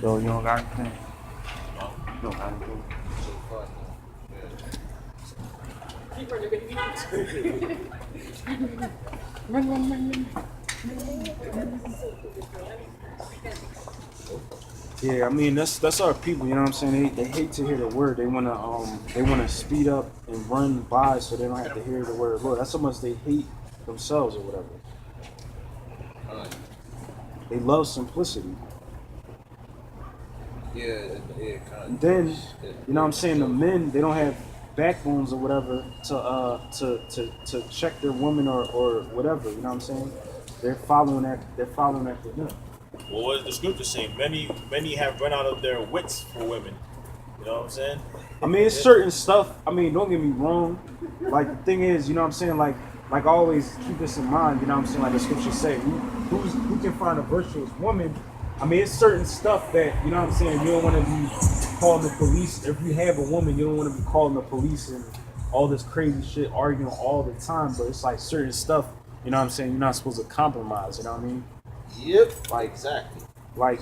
So you don't got anything? You don't got anything? Yeah, I mean that's our people. You know what I'm saying? They hate to hear the word. They wanna speed up and run by so they don't have to hear the word of the Lord. That's how much they hate themselves or whatever. They love simplicity. Yeah, kind And then, you know what I'm saying, the men, they don't have backbones or whatever to check their woman or whatever, you know what I'm saying? They're following after them. Well, what does the scripture say? Many have run out of their wits for women. You know what I'm saying? I mean, it's certain stuff. I mean, don't get me wrong. Like the thing is, you know what I'm saying? Like I always keep this in mind. You know what I'm saying? Like the scriptures say, who can find a virtuous woman? I mean, it's certain stuff that you know what I'm saying. You don't want to be calling the police. If you have a woman, you don't want to be calling the police and all this crazy shit, arguing all the time. But it's like certain stuff. You know what I'm saying? You're not supposed to compromise. You know what I mean? Yep. Like Exactly. like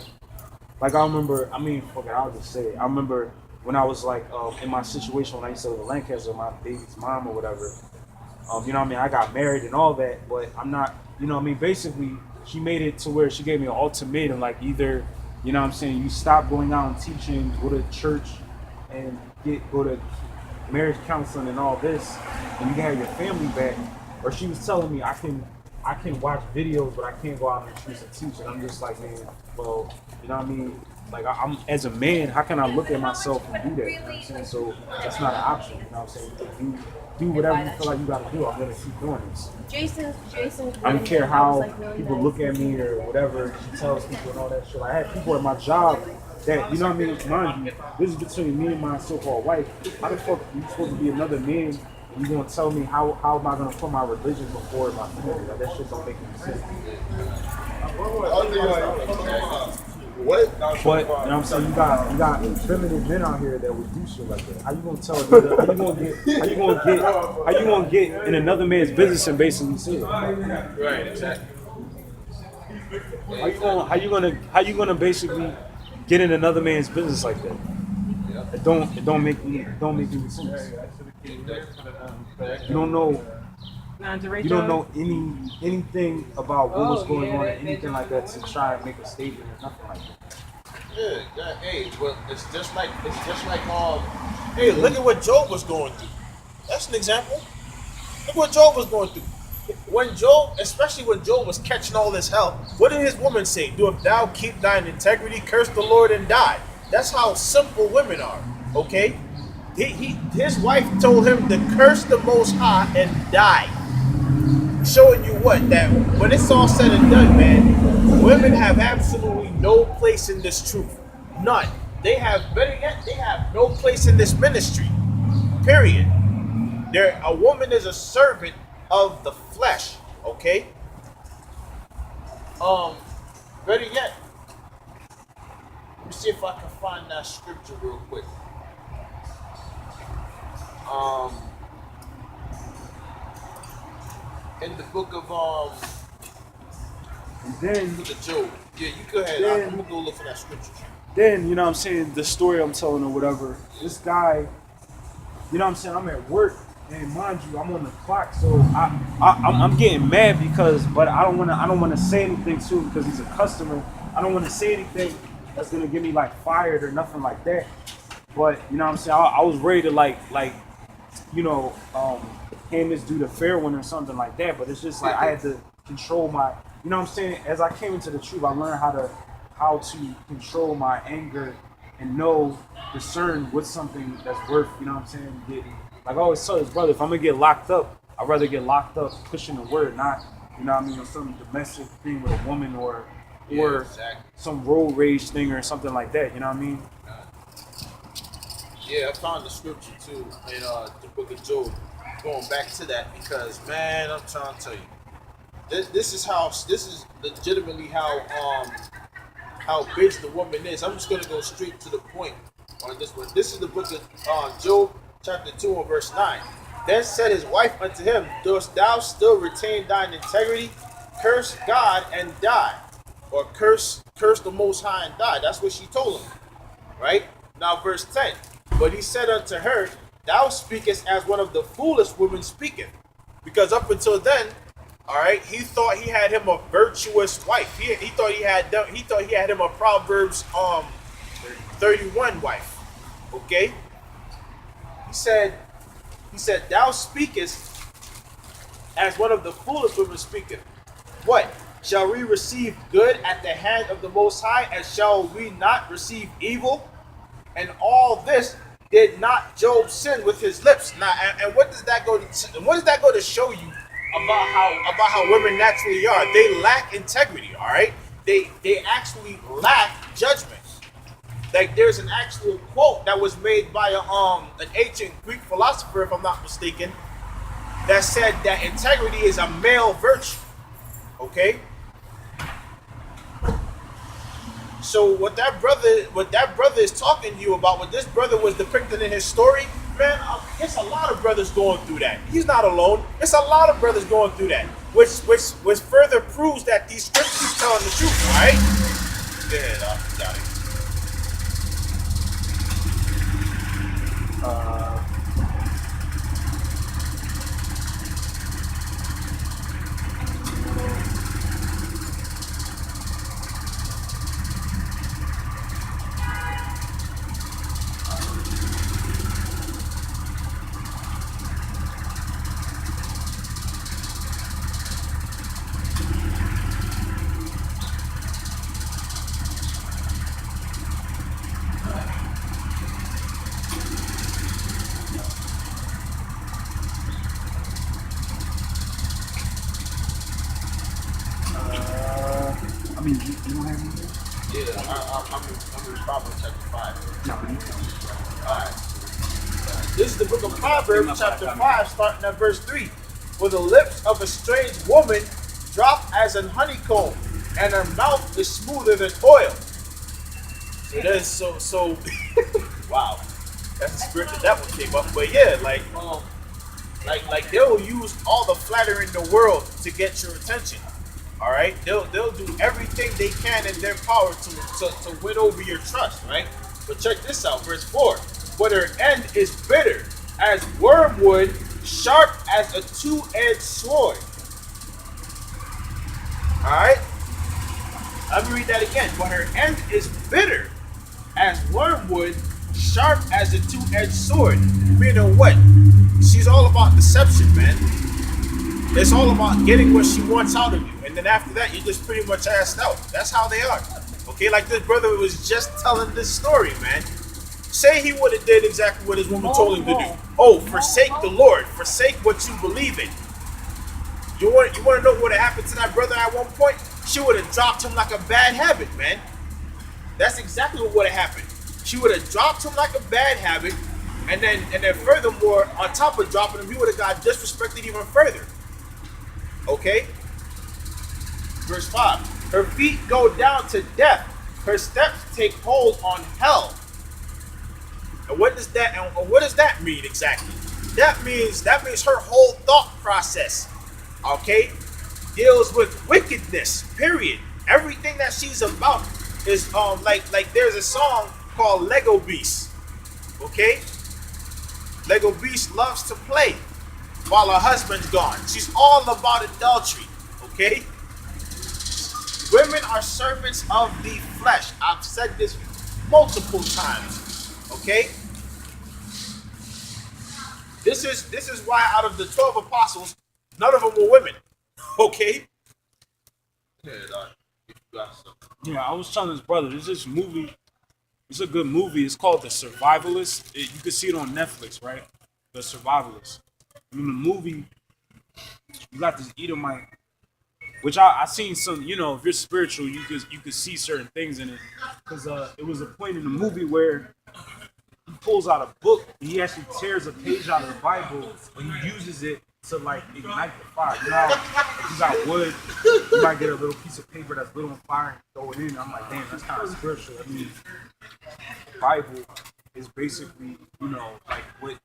I remember. I mean, fuck it. I'll just say it. I remember when I was like in my situation when I used to live in Lancaster, my baby's mom or whatever. You know what I mean? I got married and all that, but I'm not. You know what I mean? Basically, she made it to where she gave me an ultimatum, like either, you know what I'm saying, you stop going out and teaching, go to church, and go to marriage counseling and all this, and you can have your family back. Or she was telling me I can watch videos, but I can't go out in the streets and teach. And I'm just like, man, well, you know what I mean? Like I'm as a man, how can I look at myself and do that? You know what I'm saying? So that's not an option. You know what I'm saying? Do whatever you feel like you got to do. I'm gonna keep doing this. Jason. I don't care how people look at me or whatever she tells people and all that shit. Like, I had people at my job that, you know what I mean? Mind you, this is between me and my so-called wife. How the fuck you supposed to be another man and you gonna tell me how am I gonna put my religion before my family? Like, that shit don't make any sense. What? But you know what I'm saying, you got feminine men out here that would do shit like that. How you gonna tell me? How you gonna get in another man's business and basically say it? Right. Exactly. How you gonna basically get in another man's business like that? It don't make any sense. You don't know anything about what was going on or anything like that to try and make a statement or nothing like that. Yeah. Hey, well, it's just like Hey, look at what Job was going through. That's an example. Look what Job was going through. Especially when Job was catching all this hell, what did his woman say? Do if thou keep thine integrity, curse the Lord and die. That's how simple women are. Okay? His wife told him to curse the Most High and die. Showing you what? That when it's all said and done, man, women have absolutely no place in this truth. None. They have, better yet, they have no place in this ministry. Period. A woman is a servant of the flesh. Okay? Better yet, let me see if I can find that scripture real quick. In the book of And then the Job. Yeah, you go ahead. I'm gonna go look for that scripture. Then, you know what I'm saying, the story I'm telling or whatever, this guy, you know what I'm saying, I'm at work, and mind you, I'm on the clock, so I'm getting mad but I don't wanna say anything to him because he's a customer. I don't wanna say anything that's gonna get me like fired or nothing like that. But you know what I'm saying, I was ready to like you know, hand this dude a fair one or something like that, but it's just like I had to control my, you know what I'm saying, as I came into the truth, I learned how to control my anger and discern what's something that's worth, you know what I'm saying, getting. Like I always tell his brother, if I'm gonna get locked up, I'd rather get locked up pushing the word, not, you know what I mean, or some domestic thing with a woman or Exactly. some road rage thing or something like that, you know what I mean? Yeah, I found the scripture too in the book of Job. Going back to that because, man, I'm trying to tell you, this is legitimately how bitch the woman is. I'm just gonna go straight to the point on this one. This is the book of Job, chapter 2 and verse 9. Then said his wife unto him, dost thou still retain thine integrity? Curse God and die. or curse the Most High and die. That's what she told him, right? Now, verse 10. But he said unto her, Thou speakest as one of the foolish women speaketh. Because up until then, all right, he thought he had him a virtuous wife. He thought he had him a Proverbs 31 wife. Okay? He said, Thou speakest as one of the foolish women speaketh. What? Shall we receive good at the hand of the Most High, and shall we not receive evil? And all this did not Job sin with his lips. Now, and what does that go to show you about how women naturally are? They lack integrity. All right, they actually lack judgment. Like there's an actual quote that was made by an ancient Greek philosopher, if I'm not mistaken, that said that integrity is a male virtue. Okay. So what that brother is talking to you about, what this brother was depicting in his story, man, it's a lot of brothers going through that. He's not alone. It's a lot of brothers going through that, which further proves that these scriptures is telling the truth. All right. Yeah, got it. I mean, you don't have anything? Yeah, I'm in Proverbs chapter 5. No, but you can. All right. This is the book of Proverbs chapter 5, starting at verse 3. For the lips of a strange woman drop as an honeycomb, and her mouth is smoother than oil. So that's so wow. That's the script that one came up. But yeah, like they will use all the flattery in the world to get your attention. All right, they'll do everything they can in their power to win over your trust, right? But check this out, verse 4. But her end is bitter as wormwood, sharp as a two-edged sword. All right, let me read that again. But her end is bitter as wormwood, sharp as a two-edged sword. Meaning what? She's all about deception, man. It's all about getting what she wants out of you. And then after that, you just pretty much asked out. That's how they are. Okay, like this brother was just telling this story, man. Say he would have did exactly what his woman told him to do. Oh, forsake the Lord. Forsake what you believe in. You want to know what would have happened to that brother at one point? She would have dropped him like a bad habit, man. That's exactly what would have happened. She would have dropped him like a bad habit. And then furthermore, on top of dropping him, he would have got disrespected even further. Okay? Verse 5. Her feet go down to death. Her steps take hold on hell. And what does that mean exactly? That means her whole thought process, okay, deals with wickedness. Period. Everything that she's about is like there's a song called Lego Beast. Okay? Lego Beast loves to play while her husband's gone. She's all about adultery. Okay? Women are servants of the flesh. I've said this multiple times. Okay? This is why out of the 12 apostles, none of them were women. Okay? Yeah, I was telling this brother, there's this movie. It's a good movie. It's called The Survivalist. You can see it on Netflix, right? The Survivalist. In the movie, you got this Edomite, which I seen some. You know, if you're spiritual, you could see certain things in it, because it was a point in the movie where he pulls out a book and he actually tears a page out of the Bible and he uses it to like ignite the fire. You know, if you got wood, you might get a little piece of paper that's lit on fire and throw it in. I'm like, damn, that's kind of spiritual. I mean, the Bible is basically, you know, like what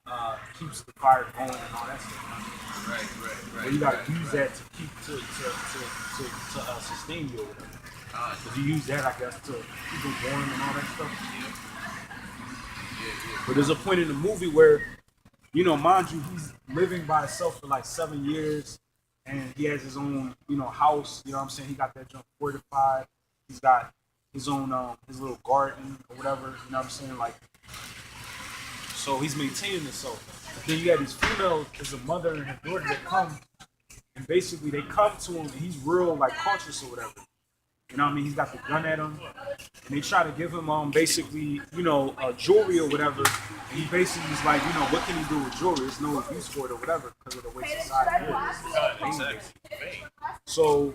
keeps the fire going and all that stuff. Right. But you gotta use that to keep to sustain you or whatever. But you use that, I guess, to keep them warm and all that stuff. But there's a point in the movie where, mind you, he's living by himself for like 7 years, and he has his own, house. You know what I'm saying? He got that junk fortified. He's got his own, his little garden or whatever. You know what I'm saying? Like, so he's maintaining himself. But then you got these females, there's a mother and her daughter that come, and basically they come to him, and he's real like cautious or whatever. You know what I mean? He's got the gun at him, and they try to give him basically, jewelry or whatever. And he basically is like, what can he do with jewelry? There's no use for it or whatever because of the way society is.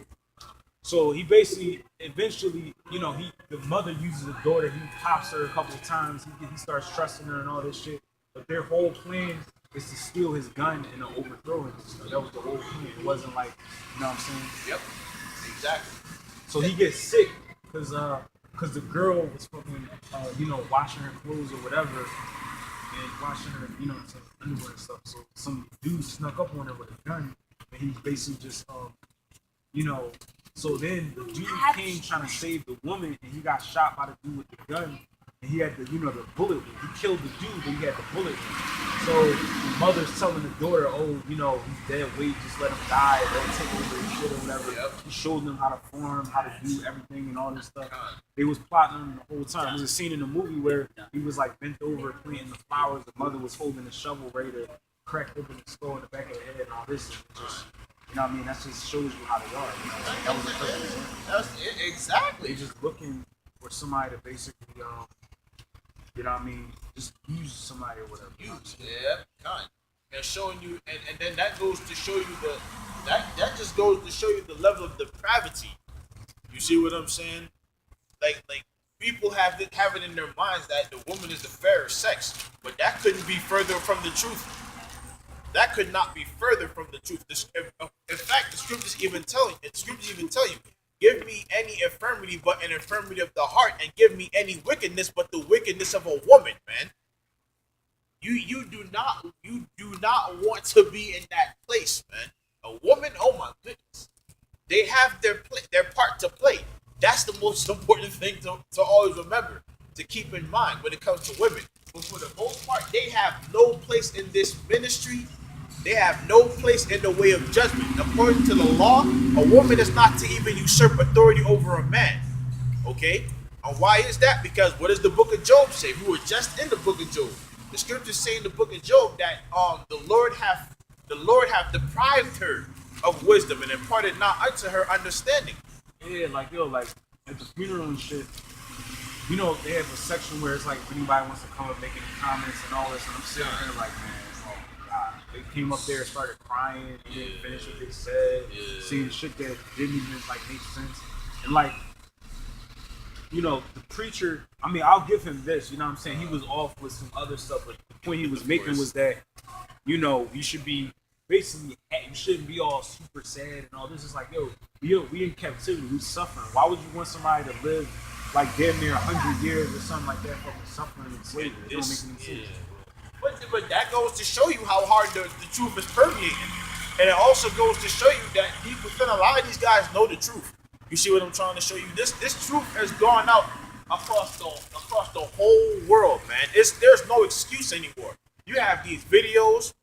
So he basically eventually, the mother uses the daughter. He pops her a couple of times. He starts trusting her and all this shit. But their whole plan is to steal his gun and to overthrow him. So that was the whole plan. It wasn't like, you know what I'm saying? Yep. Exactly. So he gets sick because the girl was fucking, washing her clothes or whatever, and washing her, underwear and stuff. So some dude snuck up on her with a gun, and he basically just, So then the dude came trying to save the woman, and he got shot by the dude with the gun. And he had the bullet. He killed the dude, but he had the bullet. So the mother's telling the daughter, he's dead. Wait, just let him die. Don't take over his shit or whatever. Yep. He showed them how to farm, how to do everything and all this stuff. They was plotting on him the whole time. There's a scene in the movie where he was like bent over planting the flowers. The mother was holding a shovel ready to crack open the skull in the back of the head and all this. Just, that just shows you how they are. That was the perfect example. That was exactly. They just looking for somebody to basically, just use somebody or whatever. Kind. And showing you, and then that goes to show you that just goes to show you the level of depravity. You see what I'm saying? Like people have it in their minds that the woman is the fairer sex, but that couldn't be further from the truth. That could not be further from the truth. In fact, the scriptures even tell you, give me any infirmity but an infirmity of the heart, and give me any wickedness but the wickedness of a woman, man. You do not want to be in that place, man. A woman, oh my goodness. They have their part to play. That's the most important thing to always remember, to keep in mind when it comes to women. But for the most part, they have no place in this ministry. They have no place in the way of judgment. According to the law, a woman is not to even usurp authority over a man. Okay? And why is that? Because what does the book of Job say? We were just in the book of Job. The scriptures say in the book of Job that the Lord have deprived her of wisdom and imparted not unto her understanding. Yeah, like at the funeral and shit, they have a section where it's like if anybody wants to come up making comments and all this, and I'm sitting here like, man, oh my God. They came up there and started crying, and didn't finish what they said, seeing shit that didn't even make sense. And the preacher, I'll give him this, you know what I'm saying? He was off with some other stuff, but the point he was making was that, you should be basically, you shouldn't be all super sad and all this. It's like, we in captivity, we suffering. Why would you want somebody to live like damn near 100 years or something like that, fucking suffering and slavery? It don't make any sense. But that goes to show you how hard the truth is permeating. And it also goes to show you that a lot of these guys know the truth. You see what I'm trying to show you? This truth has gone out across the whole world, man. There's no excuse anymore. You have these videos.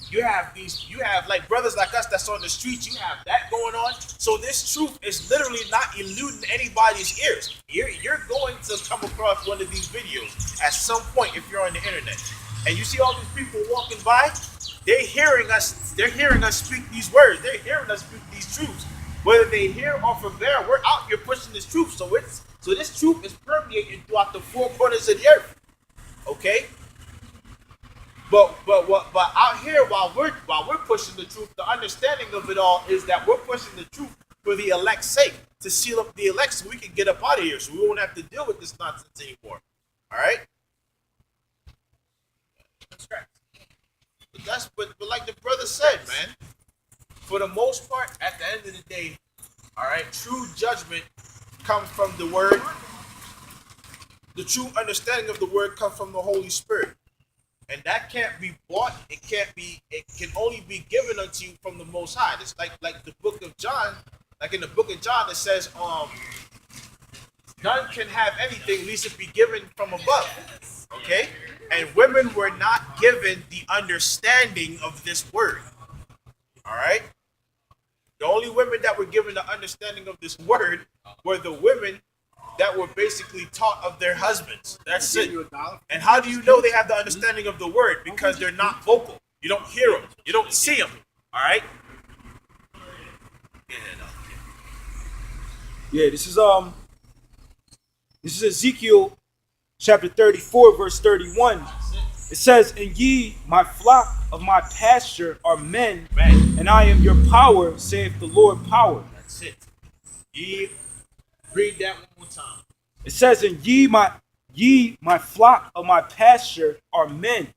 You have like brothers like us that's on the streets. You have that going on. So this truth is literally not eluding anybody's ears. You're going to come across one of these videos at some point if you're on the internet, and you see all these people walking by. They're hearing us speak these words. They're hearing us speak these truths. Whether they hear or forbear, we're out here pushing this truth. So this truth is permeating throughout the four corners of the earth. Okay. But out here, while we're pushing the truth, the understanding of it all is that we're pushing the truth for the elect's sake, to seal up the elect so we can get up out of here, so we won't have to deal with this nonsense anymore. All right. But like the brother said, man, for the most part, at the end of the day, all right, true judgment comes from the word. The true understanding of the word comes from the Holy Spirit. And that can't be bought. It can only be given unto you from the Most High. It's like the book of John. Like in the book of John, it says, none can have anything least it be given from above. Okay? And women were not given the understanding of this word. All right? The only women that were given the understanding of this word were the women that were basically taught of their husbands. That's it. And how do you know they have the understanding of the word? Because they're not vocal. You don't hear them. You don't see them. All right? Yeah, this is Ezekiel chapter 34, verse 31. It says, "And ye, my flock of my pasture, are men, and I am your power, saith the Lord power." That's it. Ye, read that one more time. It says, "And ye, my flock of my pasture, are men."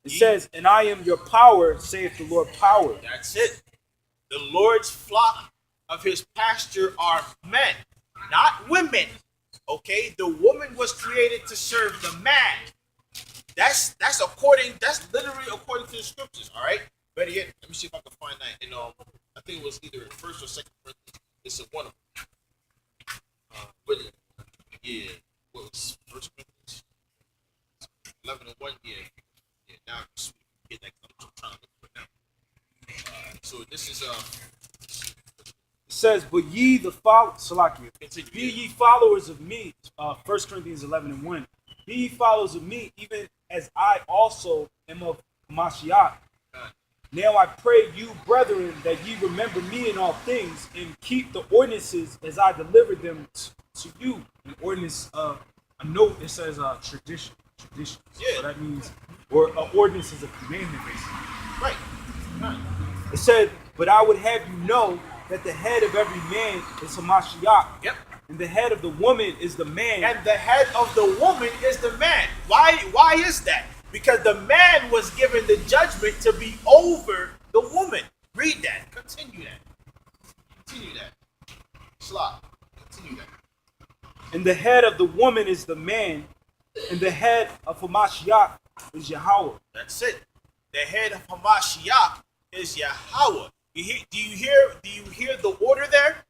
It says, "And I am your power, saith the Lord power." That's it. The Lord's flock of his pasture are men, not women. Okay? The woman was created to serve the man. That's literally according to the scriptures, all right? Better yet, let me see if I can find that in I think it was either in 1st or 2nd Corinthians. It's one of them. Yeah, what was 1st Corinthians 11:1? Yeah. Now I'm get that. I'm trying to look for it now. So this is It says, "But ye the be ye followers of me." 1 Corinthians 11:1. "Be ye followers of me, even as I also am of Mashiach. Now I pray you, brethren, that ye remember me in all things, and keep the ordinances as I delivered them to you." An ordinance, a note, it says tradition. Yeah. So that means, or an ordinance is a commandment, basically. right. It said, "But I would have you know that the head of every man is Hamashiach, Yep. and the head of the woman is the man." And the head of the woman is the man. Why is that? Because the man was given the judgment to be over the woman. Read that. Continue that. Slop. Continue that. "And the head of the woman is the man, and the head of Hamashiach is Yahawah." That's it. The head of Hamashiach is Yahawah. Do you hear the order there?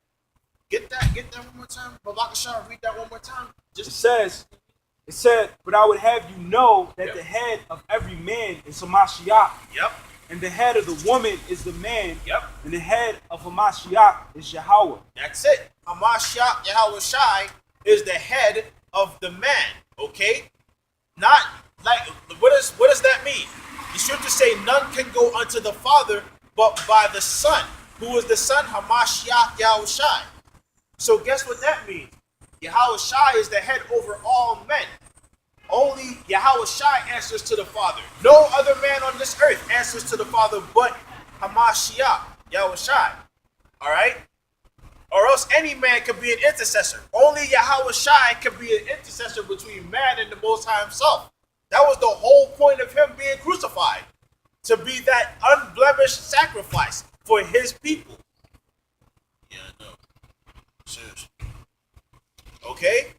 Get that one more time. Babakashah, read that one more time. It said, "But I would have you know that the head of every man is Hamashiach, Yep. and the head of the woman is the man, Yep. and the head of Hamashiach is Yahawah." That's it. Hamashiach Yahawashi is the head of the man. Okay? Not like what does that mean? The scriptures say none can go unto the Father but by the Son. Who is the Son? Hamashiach Yahawashi. So guess what that means? Yahawashi is the head over all men. Only Yahawashi answers to the Father. No other man on this earth answers to the Father but Hamashiach Yahawashi. All right? Or else any man could be an intercessor. Only Yahawashi could be an intercessor between man and the Most High himself. That was the whole point of him being crucified. To be that unblemished sacrifice for his people. Yeah, I know. Seriously. Okay?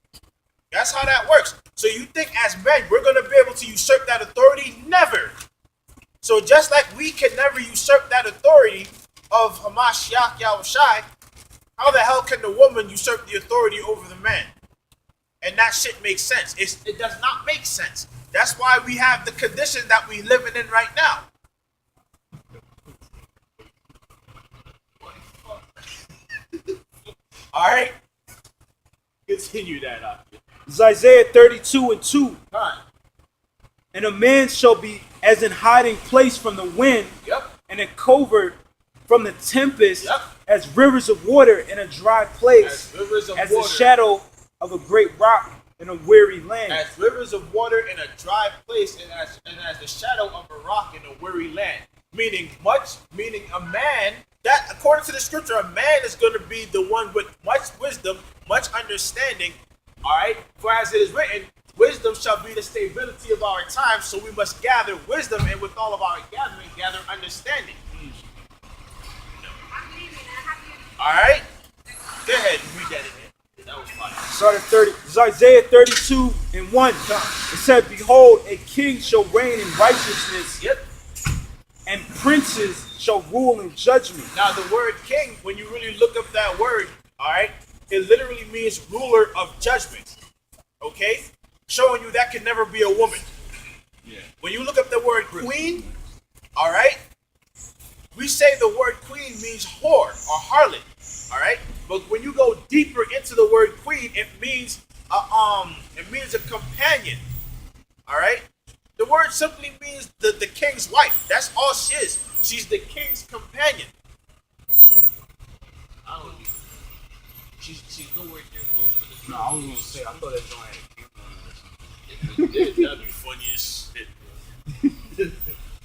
That's how that works. So you think as men, we're going to be able to usurp that authority? Never. So just like we can never usurp that authority of Hamashiach Yahawashi, how the hell can the woman usurp the authority over the man? And that shit makes sense. It does not make sense. That's why we have the condition that we living in right now. All right? Continue that up. It's Isaiah 32:2. Right. "And a man shall be as in hiding place from the wind, Yep. and a covert from the tempest, Yep. as rivers of water in a dry place, As rivers of as water. the shadow of a great rock in a weary land." As rivers of water in a dry place, and as the shadow of a rock in a weary land. Meaning a man, that according to the scripture, a man is going to be the one with much wisdom, much understanding. All right? For as it is written, wisdom shall be the stability of our time, so we must gather wisdom, and with all of our gathering, gather understanding. All right? Go ahead and read that again. That was fine. Start at 30. It's Isaiah 32:1. It said, "Behold, a king shall reign in righteousness, Yep. and princes shall rule in judgment." Now the word king, when you really look up that word, all right, It literally means ruler of judgment. Okay? Showing you that can never be a woman. Yeah. When you look up the word queen, all right, we say the word queen means whore or harlot, all right. But when you go deeper into the word queen, it means a companion, all right. The word simply means the king's wife. That's all she is. She's the king's companion. I don't even. She's nowhere near close to the. No, I was gonna say I thought that joint had a camera on it or something. That'd be funny as shit.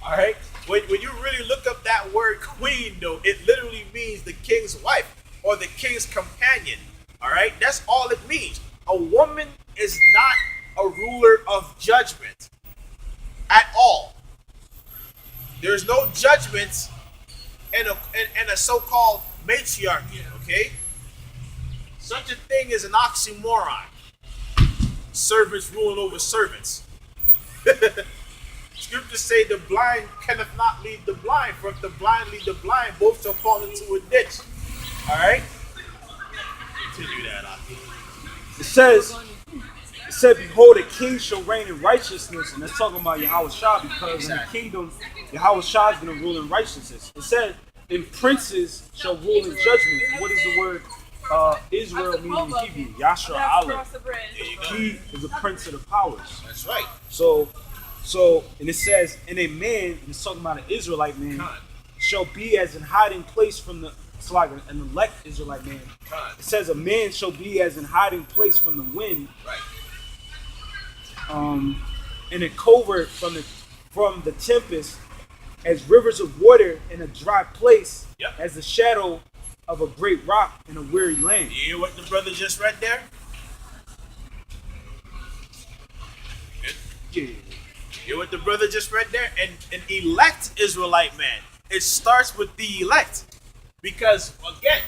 All right. When you really look up that word queen, though, it literally means the king's wife or the king's companion. All right. That's all it means. A woman is not a ruler of judgment at all. There's no judgment in a so-called matriarchy. Okay. Such a thing is an oxymoron. Servants ruling over servants. Scriptures say the blind cannot not lead the blind, for if the blind lead the blind, both shall fall into a ditch. All right? Continue that, Aki. It said, behold, a king shall reign in righteousness, and that's talking about Yahawashi, because in the kingdom, Yahawashi is going to rule in righteousness. It said, and princes shall rule in judgment. What is the word Israel meaning in Hebrew? Yashar Allah. He is the prince of the powers. That's right. So, and it says, and a man, and it's talking about an Israelite man, shall be as an hiding place from the, it's like an elect Israelite man. It says a man shall be as an hiding place from the wind. Right. In a covert from the tempest, as rivers of water in a dry place, as the shadow of a great rock in a weary land. You hear what the brother just read there? Yeah. You hear what the brother just read there? And an elect Israelite man. It starts with the elect. Because, again,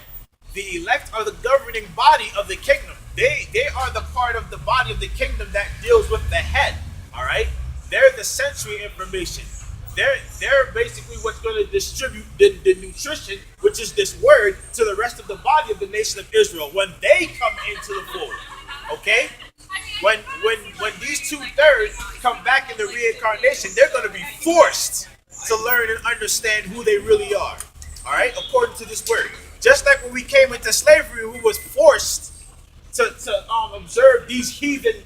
the elect are the governing body of the kingdom. They are the part of the body of the kingdom that deals with the head. All right? They're the sensory information. They're basically what's going to distribute the nutrition, which is this word, to the rest of the body of the nation of Israel when they come into the fold. Okay? When these 2/3 come back in the reincarnation, they're going to be forced to learn and understand who they really are. All right? According to this word. Just like when we came into slavery, we was forced to observe these heathen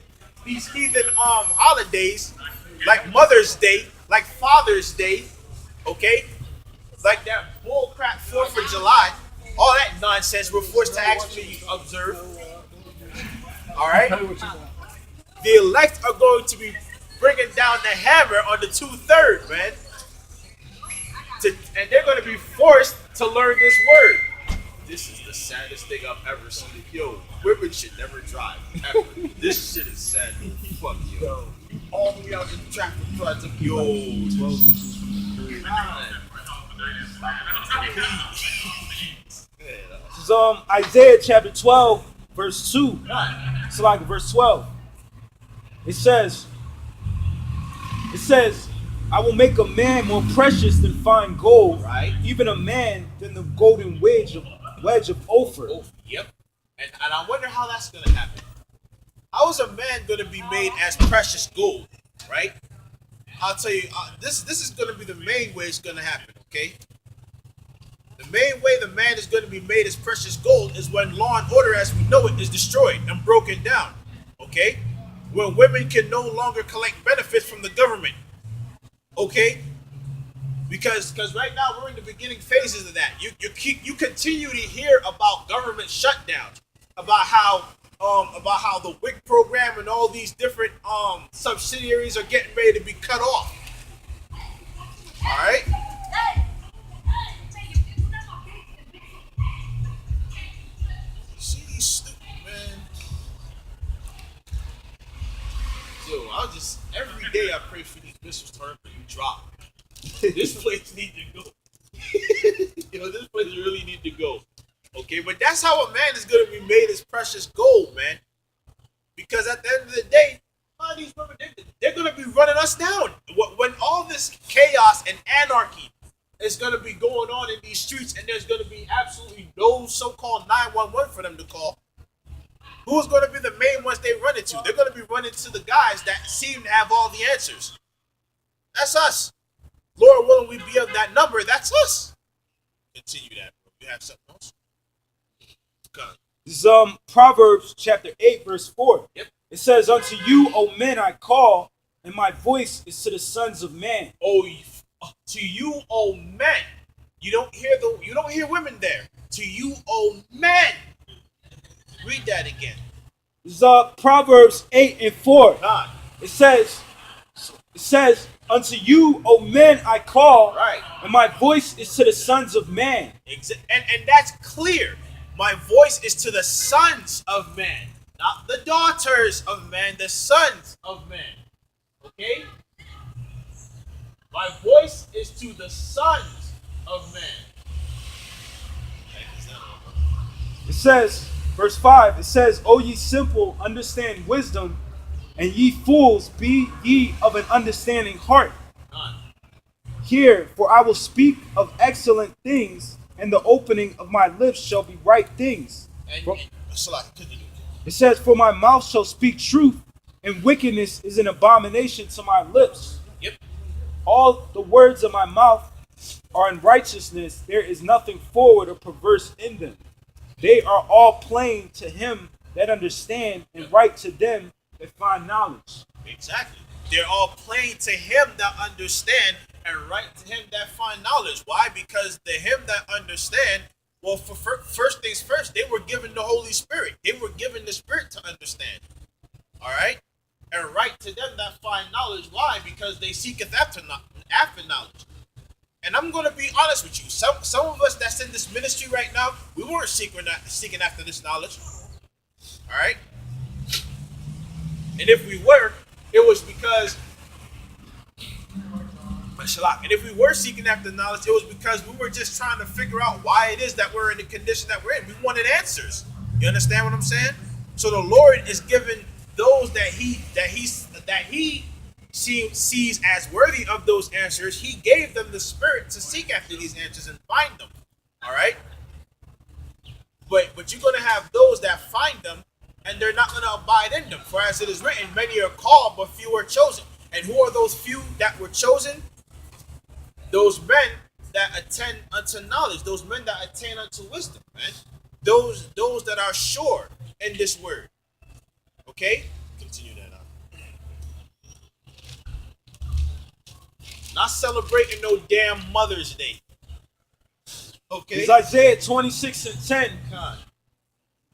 holidays, like Mother's Day, like Father's Day, okay? Like that bullcrap 4th of July, all that nonsense we're forced to actually observe. All right? The elect are going to be bringing down the hammer on the 2/3, man. And they're going to be forced to learn this word. This is the saddest thing I've ever seen. Yo, women should never drive, ever. This shit is sad. Fuck yo. All the way out in traffic trying to 12 inches from the curb. This is Isaiah chapter 12, verse 2. It's like verse 12. It says, I will make a man more precious than fine gold, right? Even a man than the golden wedge of Ophir. Yep. And I wonder how that's going to happen. How is a man going to be made as precious gold, right? I'll tell you, this is going to be the main way it's going to happen, okay? The main way the man is going to be made as precious gold is when law and order as we know it is destroyed and broken down, okay? When women can no longer collect benefits from the government, okay? Because right now we're in the beginning phases of that. You continue to hear about government shutdowns, about how the WIC program and all these different subsidiaries are getting ready to be cut off. All right. She's stupid, man. Yo, every day I pray for these missiles to hurt when you drop. This place needs to go. This place really needs to go. Okay, but that's how a man is going to be made as precious gold, man. Because at the end of the day, all these women, they're going to be running us down. When all this chaos and anarchy is going to be going on in these streets, and there's going to be absolutely no so-called 911 for them to call, Who's going to be the main ones they run into? They're going to be running to the guys that seem to have all the answers. That's us. Lord willing, we be of that number. That's us. Continue that, bro. You have something else? God. This is Proverbs chapter 8, verse 4. Yep. It says, "Unto you, O men, I call, and my voice is to the sons of man." Oh, to you, oh men. You don't hear women there. To you, oh men. Read that again. This is Proverbs 8 and 4. God. It says, "Unto you, O men, I call, Right. and my voice is to the sons of man." And that's clear. My voice is to the sons of man, not the daughters of man, the sons of man. Okay? My voice is to the sons of man. It says, verse 5, it says, "O ye simple, understand wisdom, and ye fools, be ye of an understanding heart. Hear, for I will speak of excellent things, and the opening of my lips shall be right things." It says, "For my mouth shall speak truth, and wickedness is an abomination to my lips. Yep. All the words of my mouth are in righteousness. There is nothing forward or perverse in them. They are all plain to him that understand, and right to them that find knowledge." Exactly. They're all plain to him that understand, and right to him that find knowledge. Why? Because the him that understand, well, for first things first, they were given the Holy Spirit. They were given the Spirit to understand. All right? And right to them that find knowledge. Why? Because they seeketh after knowledge. And I'm going to be honest with you. Some of us that's in this ministry right now, we weren't seeking after this knowledge. All right? And if we were, it was because, and if we were seeking after knowledge, it was because we were just trying to figure out why it is that we're in the condition that we're in. We wanted answers. You understand what I'm saying? So the Lord is giving those that he sees as worthy of those answers. He gave them the Spirit to seek after these answers and find them. All right? But you're going to have those that find them, and they're not going to abide in them. For as it is written, many are called, but few are chosen. And who are those few that were chosen? Those men that attend unto knowledge. Those men that attain unto wisdom, man. Those that are sure in this word. Okay? Continue that on. Not celebrating no damn Mother's Day. Okay? It's Isaiah 26 and 10. God.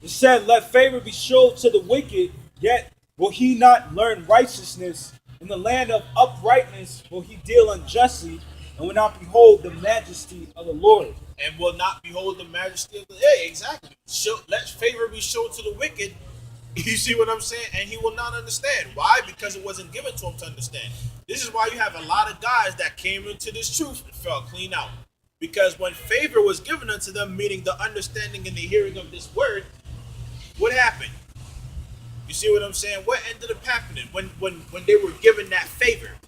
It said, "Let favor be showed to the wicked, yet will he not learn righteousness. In the land of uprightness will he deal unjustly, and will not behold the majesty of the Lord." And will not behold the majesty of the... Hey, exactly. Let favor be shown to the wicked. You see what I'm saying? And he will not understand. Why? Because it wasn't given to him to understand. This is why you have a lot of guys that came into this truth and fell clean out. Because when favor was given unto them, meaning the understanding and the hearing of this word, what happened? You see what I'm saying? What ended up happening when they were given that favor?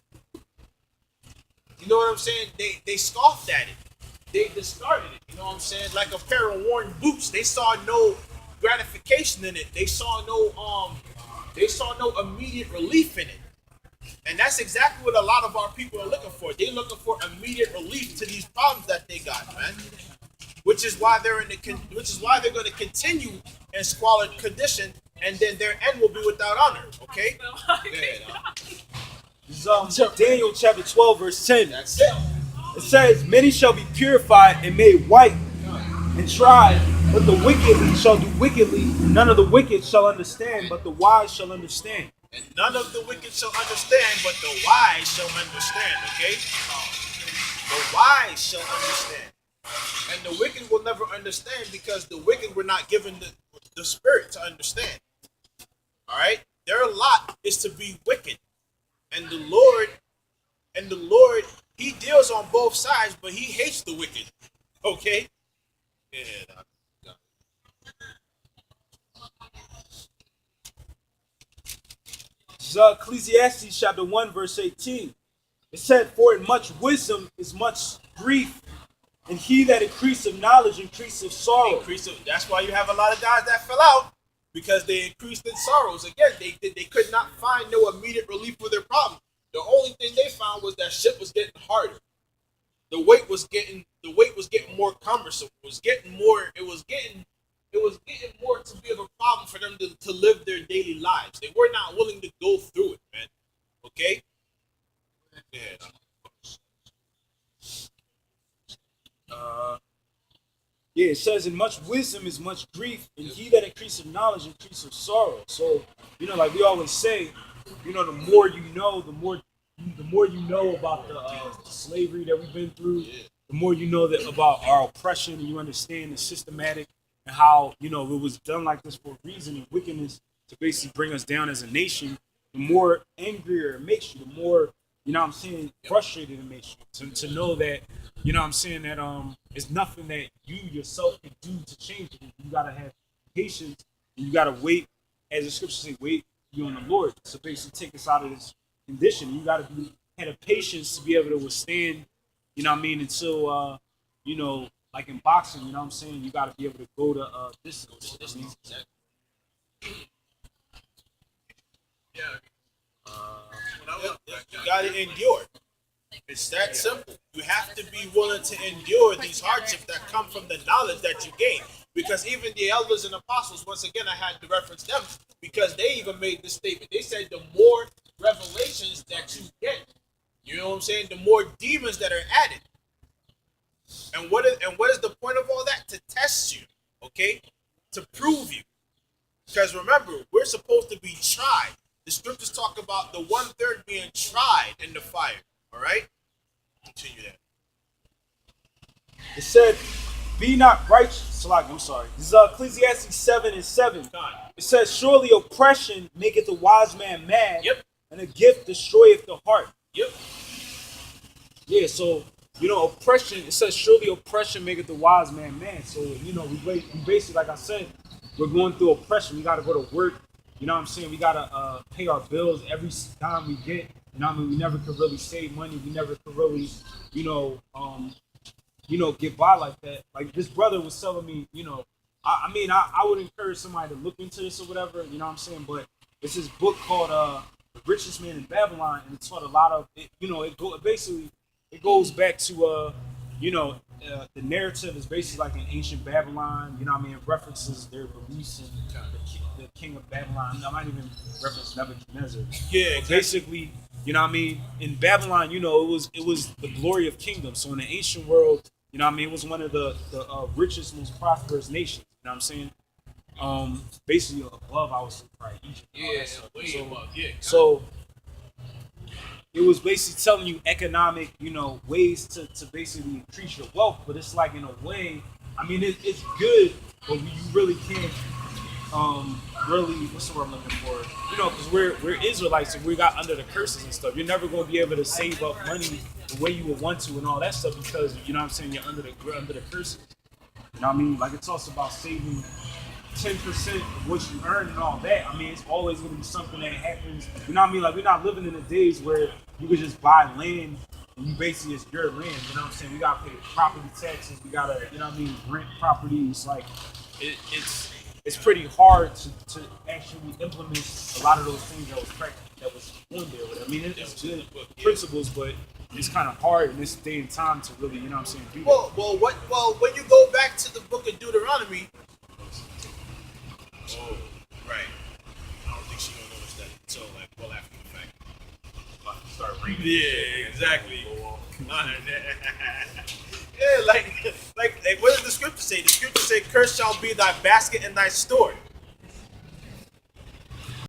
You know what I'm saying? They scoffed at it. They discarded it. You know what I'm saying? Like a pair of worn boots. They saw no gratification in it. They saw no immediate relief in it. And that's exactly what a lot of our people are looking for. They're looking for immediate relief to these problems that they got, man. Which is why they're going to continue in squalid condition, and then their end will be without honor. Okay? This is Daniel chapter 12, verse 10. That's it. It says, "Many shall be purified and made white and tried, but the wicked shall do wickedly. None of the wicked shall understand, but the wise shall understand." And none of the wicked shall understand, but the wise shall understand. Okay? The wise shall understand. And the wicked will never understand, because the wicked were not given the Spirit to understand. All right? Their lot is to be wicked. And the Lord, he deals on both sides, but he hates the wicked. Okay? Yeah. This is Ecclesiastes chapter 1, verse 18. It said, "For in much wisdom is much grief, and he that increaseth knowledge increaseth sorrow." That's why you have a lot of guys that fell out, because they increased in sorrows. Again, they could not find no immediate relief for their problem. The only thing they found was that shit was getting harder. The weight was getting more cumbersome. It was getting more to be of a problem for them to live their daily lives. They were not willing to go through it, man. Okay? Yeah. Yeah, it says, in much wisdom is much grief, and he that increaseth knowledge increaseth sorrow. So, like we always say, the more you know, the more you know about the slavery that we've been through, the more you know that about our oppression, and you understand the systematic and how it was done like this for a reason and wickedness to basically bring us down as a nation. The more angrier it makes you, the more frustrated it makes you to know that that it's nothing that you yourself can do to change it. You gotta have patience and you gotta wait, as the scriptures say, wait on the Lord. So basically take us out of this condition. You gotta have the patience to be able to withstand, until like in boxing, you gotta be able to go to distance. You gotta endure. It's that simple. You have to be willing to endure these hardships that come from the knowledge that you gain. Because even the elders and apostles, once again, I had to reference them because they even made this statement. They said the more revelations that you get, you know what I'm saying, the more demons that are added. And what is the point of all that? To test you, okay? To prove you. Because remember, we're supposed to be tried. The scriptures talk about the 1/3 being tried in the fire. All right? Continue that. It said, be not righteous. I'm sorry. This is Ecclesiastes 7:7. It says, surely oppression maketh a wise man mad, and a gift destroyeth the heart. Yeah, so, oppression, it says, surely oppression maketh the wise man mad. So, we basically, like I said, we're going through oppression. We got to go to work. We got to pay our bills every time we get. We never could really save money. We never could really, get by like that. Like this brother was telling me, I would encourage somebody to look into this or whatever, but it's this book called The Richest Man in Babylon, and it taught a lot of it, it goes back to the narrative is basically like in ancient Babylon, it references their beliefs in the king of Babylon. I might even reference Nebuchadnezzar. Yeah, exactly. Basically, in Babylon, it was the glory of kingdom. So in the ancient world, it was one of the richest, most prosperous nations. You know what I'm saying? Basically above, I would say, probably Egypt. Way above. So it was basically telling you economic, ways to basically increase your wealth. But it's like in a way, it's good, but you really can't what's the word I'm looking for? Because we're Israelites and we got under the curses and stuff. You're never going to be able to save up money the way you would want to and all that stuff because you're under the curses. Like it talks about saving 10% of what you earn and all that. It's always going to be something that happens. Like we're not living in the days where you could just buy land and you basically it's your land. We got to pay property taxes. We got to rent properties. Like it's pretty hard to actually implement a lot of those things that was on there. It's good principles, but it's kind of hard in this day and time to really, do that. Well, when you go back to the book of Deuteronomy, right. I don't think she gonna notice that until after the fact. About to start reading. Yeah, exactly. Yeah, like what does the scripture say? The scripture say, "Cursed shall be thy basket and thy store."